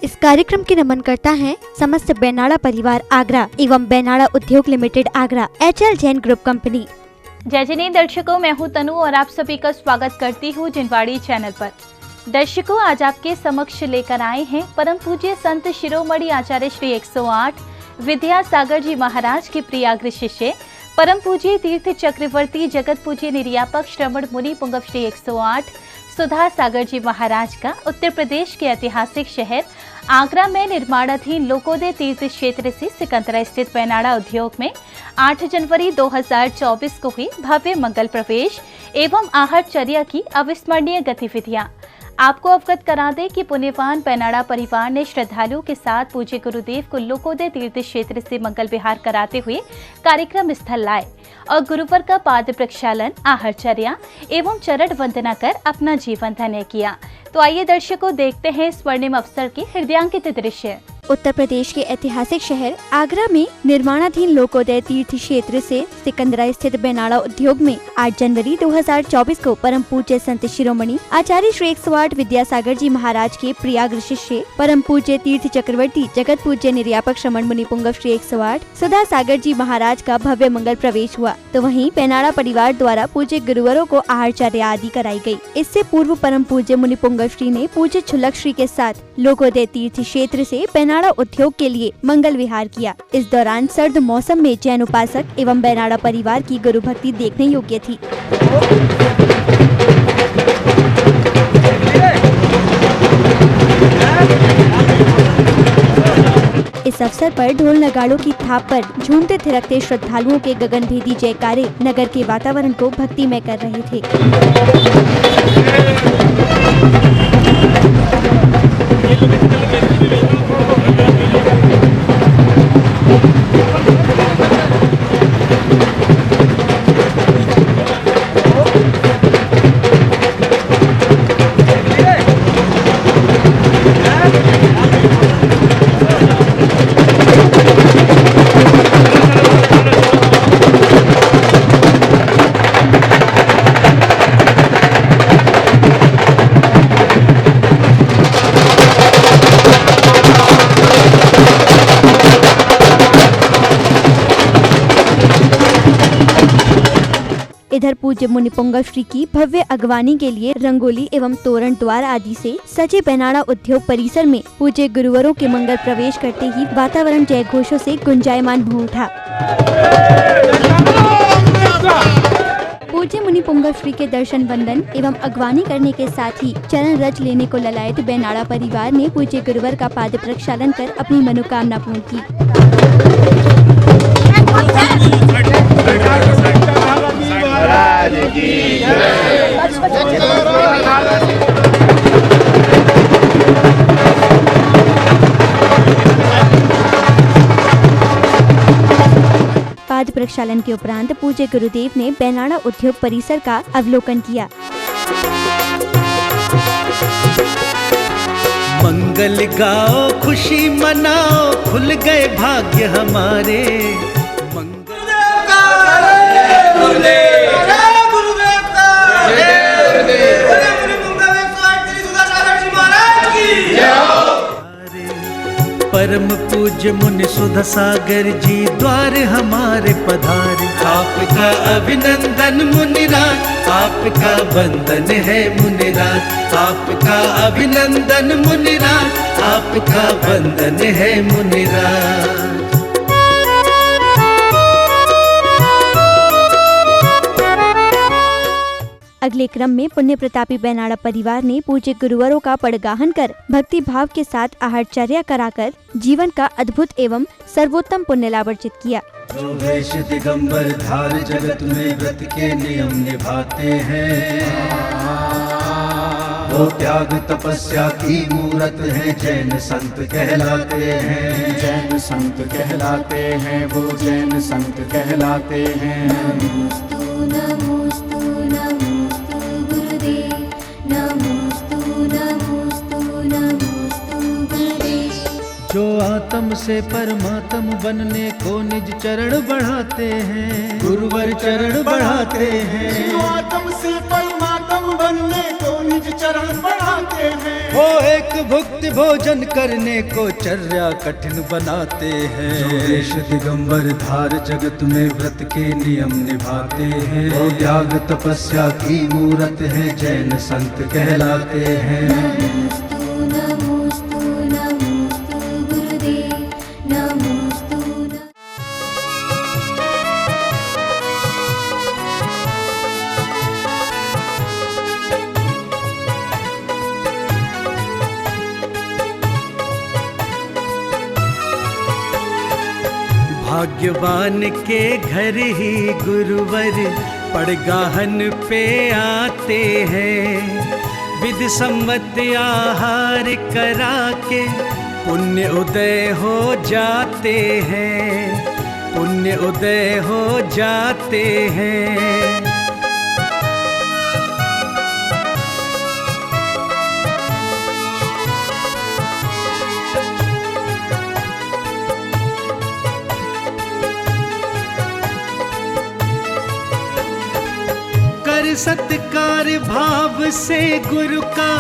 इस कार्यक्रम की नमन करता है समस्त बेनाड़ा परिवार आगरा एवं बेनाड़ा उद्योग limited Agra, HL Jain group company. जय जिने दर्शकों, मैं हूं तनु और आप सभी का स्वागत करती हूं जिनवाड़ी चैनल पर। दर्शकों, आज आपके समक्ष लेकर आए हैं परम पूज्य संत शिरोमणि आचार्य श्री 108 विद्यासागर जी महाराज के प्रियाग्र शिष्य परम पूज्य तीर्थ चक्रवर्ती जगत पूज्य निर्यापक श्रवण मुनि पुंगव श्री 108 सुधा सागर जी महाराज का उत्तर प्रदेश के ऐतिहासिक शहर आगरा में निर्माणाधीन लोकोदय तीर्थ क्षेत्र से सिकंदरा स्थित बेनाड़ा उद्योग में 8 जनवरी 2024 को हुई भव्य मंगल प्रवेश एवं आहटचर्या की अविस्मरणीय गतिविधियां। आपको अवगत करा दें कि पुण्यवान बेनाड़ा परिवार ने श्रद्धालुओं के साथ पूज्य गुरुदेव को लोकोदय तीर्थ क्षेत्र से मंगल विहार कराते हुए कार्यक्रम स्थल लाए और गुरुवर का पाद प्रक्षालन, आहटचर्या एवं चरण वंदना कर अपना जीवन धन्य किया। तो आइए दर्शकों, देखते हैं स्वर्णिम अवसर के हृदयांकित दृश्य। उत्तर प्रदेश के ऐतिहासिक शहर आगरा में निर्माणाधीन लोकोदय तीर्थ क्षेत्र से सिकंदरा स्थित बेनाड़ा उद्योग में 8 जनवरी 2024 को परम पूज्य संत शिरोमणि आचार्य श्री 108 विद्यासागर जी महाराज के प्रियाग्र शिष्य परम पूज्य तीर्थ चक्रवर्ती जगत पूज्य निर्यापक श्रवण मुनि पुंगव श्री 108 सुधा सागर जी महाराज का भव्य मंगल प्रवेश हुआ। तो वहीं बेनाड़ा परिवार द्वारा पूज्य गुरुवरों को आहटचर्या आदि कराई गयी। इससे पूर्व परम पूज्य मुनि पुंगव श्री ने पूज्य छुलक श्री के साथ लोकोदय तीर्थ क्षेत्र से बेनाड़ा उद्योग के लिए मंगल विहार किया। इस दौरान सर्द मौसम में जैन उपासक एवं बेनाड़ा परिवार की गुरु भक्ति देखने योग्य थी। इस अवसर पर ढोल नगाड़ों की थाप पर झूमते थिरकते श्रद्धालुओं के गगनभेदी जयकारे नगर के वातावरण को भक्तिमय कर रहे थे। इधर पूज्य मुनि पुंगव श्री की भव्य अगवानी के लिए रंगोली एवं तोरण द्वार आदि से सजे बेनाड़ा उद्योग परिसर में पूज्य गुरुवरों के मंगल प्रवेश करते ही वातावरण जय घोषों से गुंजायमान हो उठा। पूज्य मुनि पुंगव श्री के दर्शन वंदन एवं अगवानी करने के साथ ही चरण रज लेने को ललायत बेनाड़ा परिवार ने पूज्य गुरुवर का पाद प्रक्षालन कर अपनी मनोकामना पूर्ण की। पाद प्रक्षालन के उपरांत पूज्य गुरुदेव ने बेनाड़ा उद्योग परिसर का अवलोकन किया। मंगल गाओ, खुशी मनाओ, खुल गए भाग्य हमारे। परम पूज्य मुनि सुधा सागर जी द्वार हमारे पधारे। आपका अभिनंदन मुनिराज, आपका वंदन है मुनिराज। आपका अभिनंदन मुनिराज, आपका वंदन है मुनिराज। अगले क्रम में पुण्य प्रतापी बेनाड़ा परिवार ने पूज्य गुरुवरों का पड़गाहन कर भक्ति भाव के साथ आहटचर्या कराकर जीवन का अद्भुत एवं सर्वोत्तम पुण्य लाभ अर्जित किया। जो वेश दिगंबर धार जगत में व्रत के नियम निभाते हैं, वो त्याग तपस्या की मूरत है, जैन संत कहलाते हैं। जैन संत कहलाते हैं, वो जैन संत कहलाते हैं। नमोस्तु नमोस्तु नमोस्तु गुरुदेव, नमोस्तु नमोस्तु नमोस्तु गुरुदेव। जो आत्म से परमात्म बनने को निज चरण बढ़ाते हैं, गुरुवर चरण बढ़ाते हैं। जो आत्म से परमात्म बनने को निज चरण बढ़ाते हैं, वो एक भुक्त भोजन करने को चर्या कठिन बनाते हैं। जो देश दिगंबर धार जगत में व्रत के नियम निभाते हैं, वो त्याग तपस्या की मूरत है, जैन संत कहलाते हैं। नमोस्तु नमोस्तु नमोस्तु गुरुदेव नमोस्तु भाग्यवान के घर ही गुरुवर पड़गाहन पे आते हैं। विधि सम्मत आहार करा के पुण्य उदय हो जाते हैं, पुण्य उदय हो जाते हैं। सत्कार भाव से गुरु का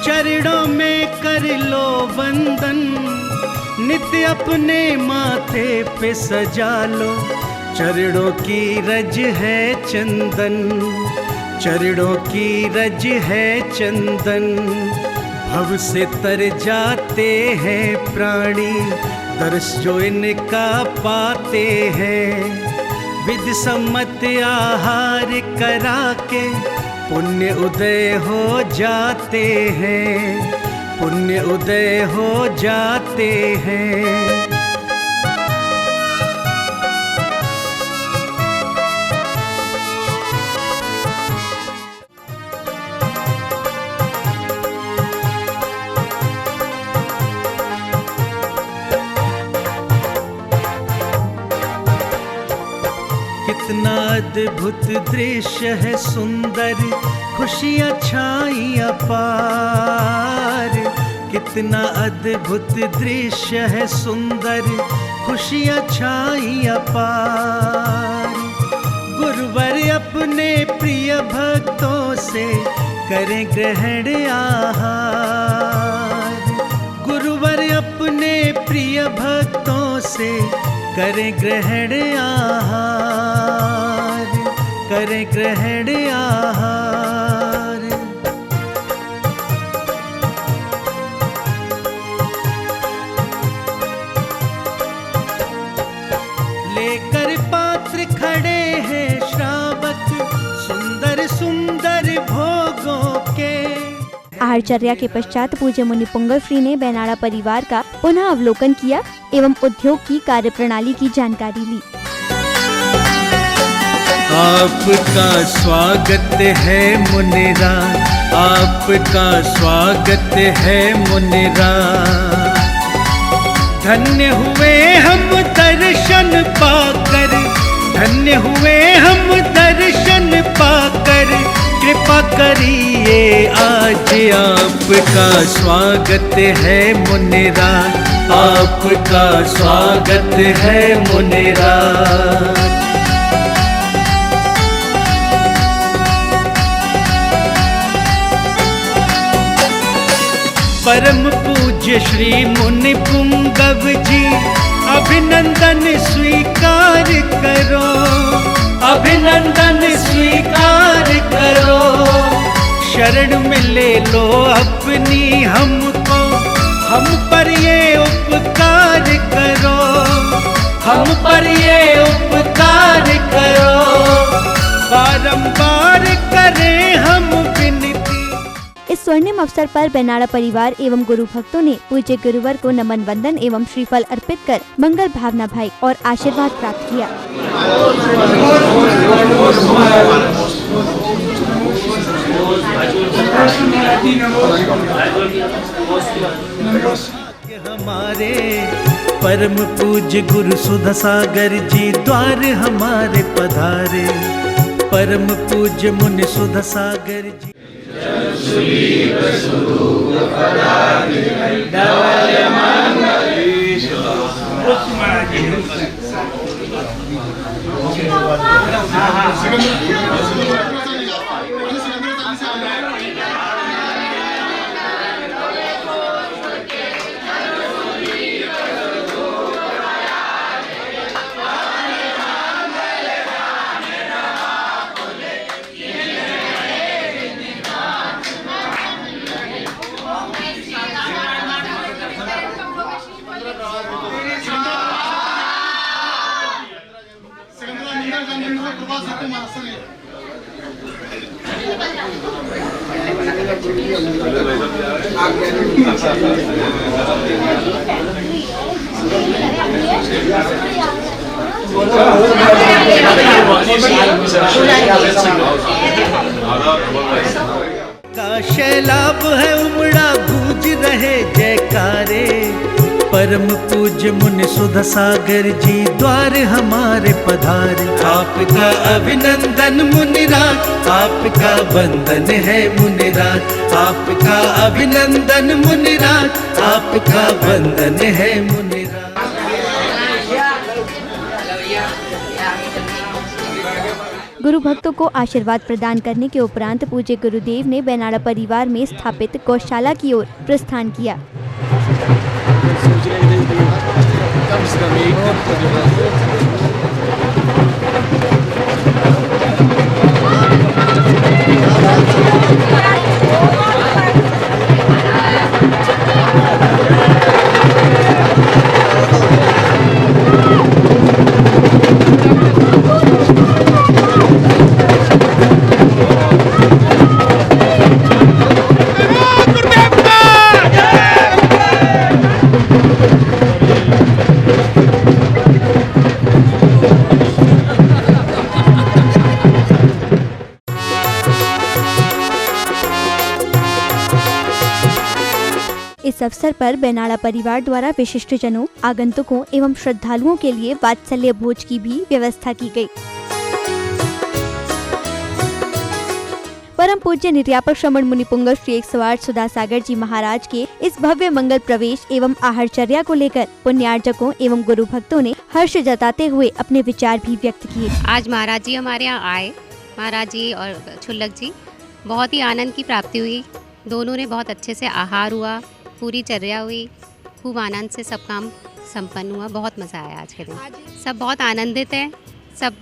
चरणों में कर लो वंदन, नित्य अपने माथे पे सजा लो चरणों की रज है चंदन, चरणों की रज है चंदन। भव से तर जाते हैं प्राणी, दर्श जो इनका पाते हैं। विधि सम्मत आहार करा के पुण्य उदय हो जाते हैं, पुण्य उदय हो जाते हैं। कितना अद्भुत दृश्य है सुंदर, खुशियाँ छाई अपार। कितना अद्भुत दृश्य है सुंदर, खुशियाँ छाई अपार। गुरुवर अपने प्रिय भक्तों से करें ग्रहण आहार। गुरुवर अपने प्रिय भक्तों से करें ग्रहण आहार, करें ग्रहण आहार। लेकर पात्र खड़े हैं श्रावक, सुंदर सुंदर भोगों के। आहारचर्या के पश्चात पूज्य मुनि पुंगव ने बेनाड़ा परिवार का पुनः अवलोकन किया एवं उद्योग की कार्यप्रणाली की जानकारी ली। आपका स्वागत है मुनिरा, आपका स्वागत है मुनिरा। धन्य हुए हम दर्शन पाकर, धन्य हुए हम दर्शन पाकर। कृपा करिए आज आपका स्वागत है मुनिरा, आपका स्वागत है मुनिरा। परम पूज्य श्री मुनि पुंगव जी, अभिनंदन स्वीकार करो, अभिनंदन स्वीकार करो। शरण में ले लो अपनी हमको, हम पर ये उपकार करो, हम पर ये उपकार करो। बारंबार करें हम विनती। इस स्वर्णिम अवसर पर बेनाड़ा परिवार एवं गुरु भक्तों ने पूज्य गुरुवर को नमन वंदन एवं श्रीफल अर्पित कर मंगल भावना भाई और आशीर्वाद प्राप्त किया। हमारे परम पूज्य गुरु सुधा सागर जी द्वार हमारे पधारे। परम पूज्य मुनि सुधा सागर जी। का शैलाब है उमड़ा गूंज रहे जयकारे, परम पूज्य मुनि सुधा सागर जी द्वार हमारे पधारे। आपका अभिनंदन मुनिराज, आपका वंदन है मुनिराज, आपका अभिनंदन मुनिराज, आपका वंदन है मुनिराज। गुरु भक्तों को आशीर्वाद प्रदान करने के उपरांत पूज्य गुरुदेव ने बेनाड़ा परिवार में स्थापित गौशाला की ओर प्रस्थान किया। इस अवसर पर बेनाड़ा परिवार द्वारा विशिष्ट जनों, आगंतुकों एवं श्रद्धालुओं के लिए वात्सल्य भोज की भी व्यवस्था की गई। परम पूज्य निर्यापक श्रमण मुनि पुंगव श्री 108 सुधा सागर जी महाराज के इस भव्य मंगल प्रवेश एवं आहारचर्या को लेकर पुण्यार्चकों एवं गुरु भक्तों ने हर्ष जताते हुए अपने विचार भी व्यक्त किए। आज महाराज जी हमारे यहाँ आए, महाराज जी और छुल्लक जी, बहुत ही आनंद की प्राप्ति हुई। दोनों ने बहुत अच्छे से आहार हुआ, पूरी चर्या हुई, खूब आनंद से सब काम संपन्न हुआ। बहुत मज़ा आया आज के दिन। सब बहुत आनंदित हैं, सब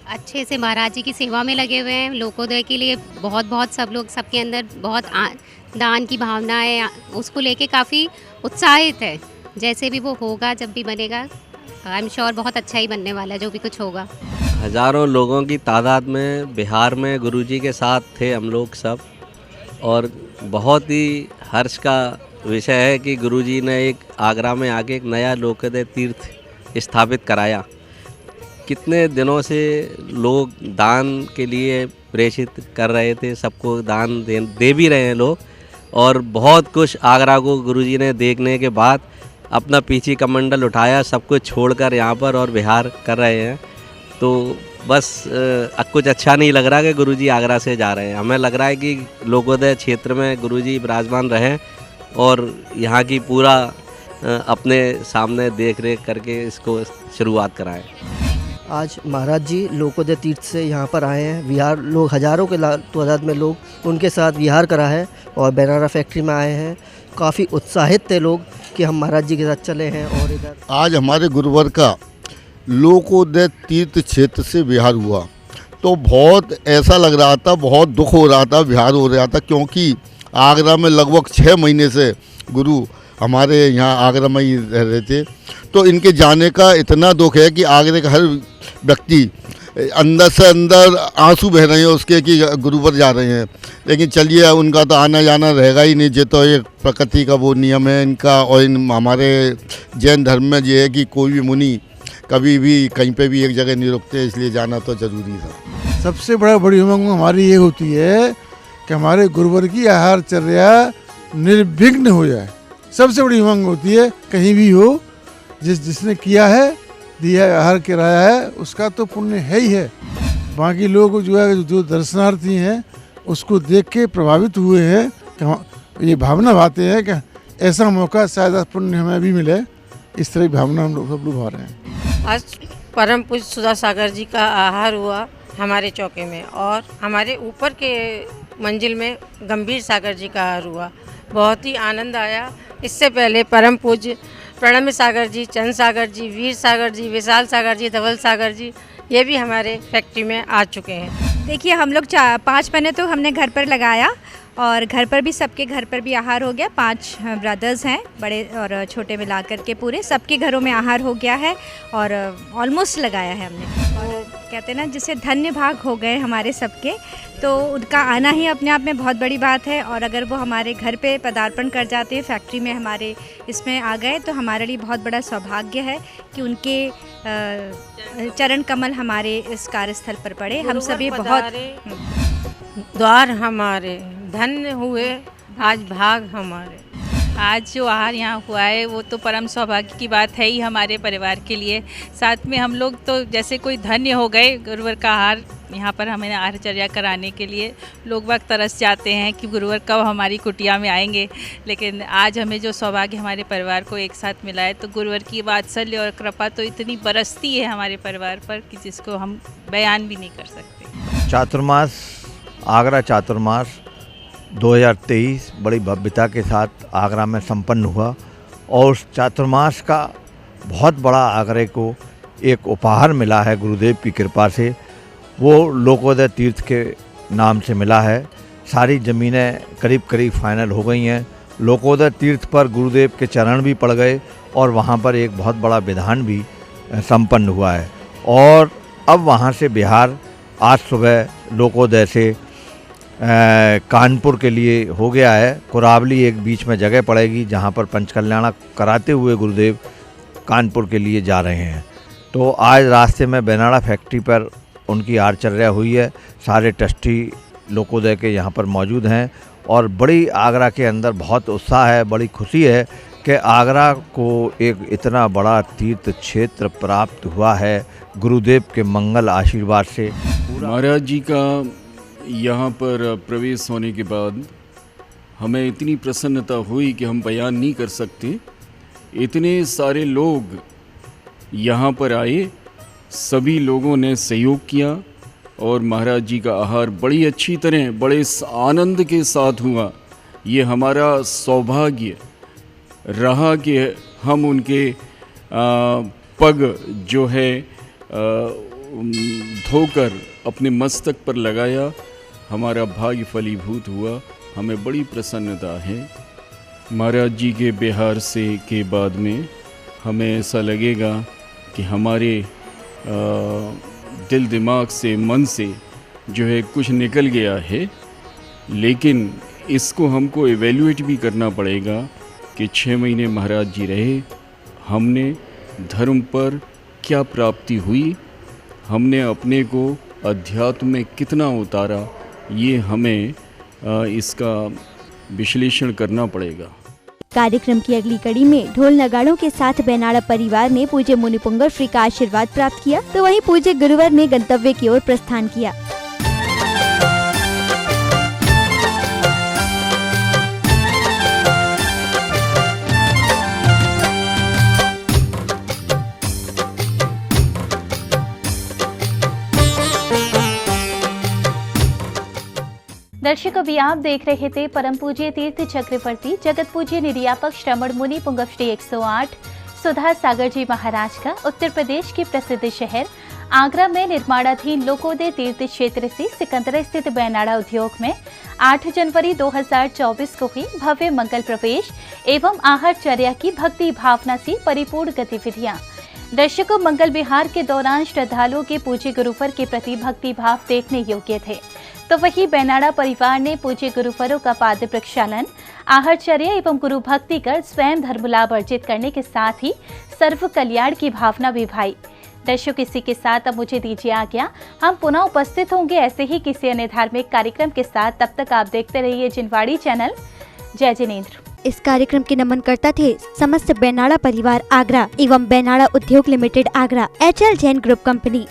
अच्छे से महाराज जी की सेवा में लगे हुए हैं। लोकोदय के लिए बहुत सब लोग, सबके अंदर बहुत दान की भावना है, उसको लेके काफ़ी उत्साहित है। जैसे भी वो होगा, जब भी बनेगा, आई एम श्योर बहुत अच्छा ही बनने वाला है जो भी कुछ होगा। हज़ारों लोगों की तादाद में बिहार में गुरुजी के साथ थे हम लोग सब, और बहुत ही हर्ष का विषय है कि गुरुजी ने एक आगरा में आके एक नया लोकोदय तीर्थ स्थापित कराया। कितने दिनों से लोग दान के लिए प्रेषित कर रहे थे, सबको दान दे भी रहे हैं लोग, और बहुत कुछ आगरा को गुरुजी ने देखने के बाद अपना पीछे कमंडल उठाया, सब कुछ छोड़कर यहाँ पर और विहार कर रहे हैं। तो बस कुछ अच्छा नहीं लग रहा कि गुरुजी आगरा से जा रहे हैं। हमें लग रहा है कि लोकोदय क्षेत्र में गुरुजी विराजमान रहें और यहाँ की पूरा अपने सामने देख रेख करके इसको शुरुआत कराएं। आज महाराज जी लोकोदय तीर्थ से यहाँ पर आए हैं। विहार लोग, हज़ारों के तादाद में लोग उनके साथ विहार करा है और बेनाड़ा फैक्ट्री में आए हैं। काफ़ी उत्साहित थे लोग कि हम महाराज जी के साथ चले हैं। और इधर आज हमारे गुरुवर का लोकोदय तीर्थ क्षेत्र से विहार हुआ तो बहुत ऐसा लग रहा था, बहुत दुख हो रहा था, विहार हो रहा था, क्योंकि आगरा में लगभग 6 महीने से गुरु हमारे यहाँ आगरा में ही रह रहे थे। तो इनके जाने का इतना दुख है कि आगरे का हर व्यक्ति अंदर से अंदर आंसू बह रहे हैं उसके कि गुरुवर जा रहे हैं। लेकिन चलिए, उनका तो आना जाना रहेगा ही नहीं, जो तो एक प्रकृति का वो नियम है इनका। और हमारे जैन धर्म में ये है कि कोई भी मुनि कभी भी कहीं पे भी एक जगह नहीं रुकते, इसलिए जाना तो ज़रूरी था। सबसे बड़ी उमंग हमारी ये होती है कि हमारे गुरुवर की आहारचर्या निर्विघ्न हो जाए। सबसे बड़ी उमंग होती है, कहीं भी हो, जिसने किया है, दिया है, आहार कराया है, उसका तो पुण्य है ही है। बाकी लोग जो है, जो दर्शनार्थी हैं, उसको देख के प्रभावित हुए हैं कि ये भावना भाते हैं कि ऐसा मौका शायद पुण्य हमें भी मिले। इस तरह की भावना हम लोग सब लोग भा रहे हैं। आज परम पूज्य सुधा सागर जी का आहार हुआ हमारे चौके में, और हमारे ऊपर के मंजिल में गंभीर सागर जी का आहार हुआ। बहुत ही आनंद आया। इससे पहले परम पूज्य प्रणम्य सागर जी, चंद सागर जी, वीर सागर जी, विशाल सागर जी, धवल सागर जी, ये भी हमारे फैक्ट्री में आ चुके हैं। देखिए, हम लोग 5 महीने तो हमने घर पर लगाया, और घर पर भी सबके घर पर भी आहार हो गया। 5 ब्रदर्स हैं, बड़े और छोटे मिला करके पूरे सबके घरों में आहार हो गया है और ऑलमोस्ट लगाया है हमने। कहते हैं ना जिसे धन्य भाग हो गए हमारे सबके, तो उनका आना ही अपने आप में बहुत बड़ी बात है। और अगर वो हमारे घर पे पदार्पण कर जाते हैं, फैक्ट्री में हमारे इसमें आ गए, तो हमारे लिए बहुत बड़ा सौभाग्य है कि उनके चरण कमल हमारे इस कार्यस्थल पर पड़े। हम सभी बहुत द्वार हमारे धन्य हुए आज भाग हमारे। आज जो आहार यहाँ हुआ है वो तो परम सौभाग्य की बात है ही हमारे परिवार के लिए। साथ में हम लोग तो जैसे कोई धन्य हो गए, गुरुवार का आहार यहाँ पर हमें आहारचर्या कराने के लिए लोग वक्त तरस जाते हैं कि गुरुवार कब हमारी कुटिया में आएंगे। लेकिन आज हमें जो सौभाग्य हमारे परिवार को एक साथ मिला है, तो गुरुवार की वात्सल्य और कृपा तो इतनी बरसती है हमारे परिवार पर कि जिसको हम बयान भी नहीं कर सकते। चातुर्मास, आगरा चातुर्मास 2023 बड़ी भव्यता के साथ आगरा में संपन्न हुआ और उस चातुर्मास का बहुत बड़ा आगरे को एक उपहार मिला है गुरुदेव की कृपा से। वो लोकोदय तीर्थ के नाम से मिला है। सारी ज़मीनें करीब करीब फाइनल हो गई हैं। लोकोदय तीर्थ पर गुरुदेव के चरण भी पड़ गए और वहाँ पर एक बहुत बड़ा विधान भी संपन्न हुआ है। और अब वहाँ से बिहार आज सुबह लोकोदय से कानपुर के लिए हो गया है। कुरावली एक बीच में जगह पड़ेगी जहाँ पर पंचकल्याण कराते हुए गुरुदेव कानपुर के लिए जा रहे हैं। तो आज रास्ते में बेनाड़ा फैक्ट्री पर उनकी आहारचर्या हुई है। सारे ट्रस्टी लोकोदय के यहाँ पर मौजूद हैं और बड़ी आगरा के अंदर बहुत उत्साह है, बड़ी खुशी है कि आगरा को एक इतना बड़ा तीर्थ क्षेत्र प्राप्त हुआ है गुरुदेव के मंगल आशीर्वाद से। महाराज जी का यहाँ पर प्रवेश होने के बाद हमें इतनी प्रसन्नता हुई कि हम बयान नहीं कर सकते। इतने सारे लोग यहाँ पर आए, सभी लोगों ने सहयोग किया और महाराज जी का आहार बड़ी अच्छी तरह, बड़े आनंद के साथ हुआ। ये हमारा सौभाग्य रहा कि हम उनके पग जो है धोकर अपने मस्तक पर लगाया। हमारा भाग्य फलीभूत हुआ, हमें बड़ी प्रसन्नता है। महाराज जी के बिहार से के बाद में हमें ऐसा लगेगा कि हमारे दिल दिमाग से, मन से जो है कुछ निकल गया है। लेकिन इसको हमको एवेल्यूएट भी करना पड़ेगा कि 6 महीने महाराज जी रहे, हमने धर्म पर क्या प्राप्ति हुई, हमने अपने को अध्यात्म में कितना उतारा, ये हमें इसका विश्लेषण करना पड़ेगा। कार्यक्रम की अगली कड़ी में ढोल नगाड़ों के साथ बेनाड़ा परिवार ने पूज्य मुनिपुंगव श्री का आशीर्वाद प्राप्त किया, तो वहीं पूज्य गुरुवर ने गंतव्य की ओर प्रस्थान किया। दर्शक, अभी आप देख रहे थे परम पूज्य तीर्थ चक्रवर्ती जगत पूज्य निर्यापक श्रमण मुनि पुंगव श्री 108 सुधा सागर जी महाराज का उत्तर प्रदेश के प्रसिद्ध शहर आगरा में निर्माणाधीन लोकोदय तीर्थ क्षेत्र से सिकंदरा स्थित बेनाड़ा उद्योग में 8 जनवरी 2024 को हुई भव्य मंगल प्रवेश एवं आहारचर्या की भक्ति भावना से परिपूर्ण गतिविधियां। दर्शकों, मंगल विहार के दौरान श्रद्धालुओं के पूज्य गुरुवर के प्रति भक्ति भाव देखने योग्य थे। तो वही बेनाड़ा परिवार ने पूज्य गुरुवरों का पाद प्रक्षालन, आहारचर्या एवं गुरु भक्ति कर स्वयं धर्म लाभ अर्जित करने के साथ ही सर्व कल्याण की भावना भी भाई। दर्शक, इसी के साथ अब मुझे दीजिए आज्ञा। हम पुनः उपस्थित होंगे ऐसे ही किसी अन्य धार्मिक कार्यक्रम के साथ। तब तक आप देखते रहिए जिनवाड़ी चैनल। जय जिनेंद्र। इस कार्यक्रम के नमनकर्ता थे समस्त बेनाड़ा परिवार आगरा एवं बेनाड़ा उद्योग limited Agra, HL Jain group company.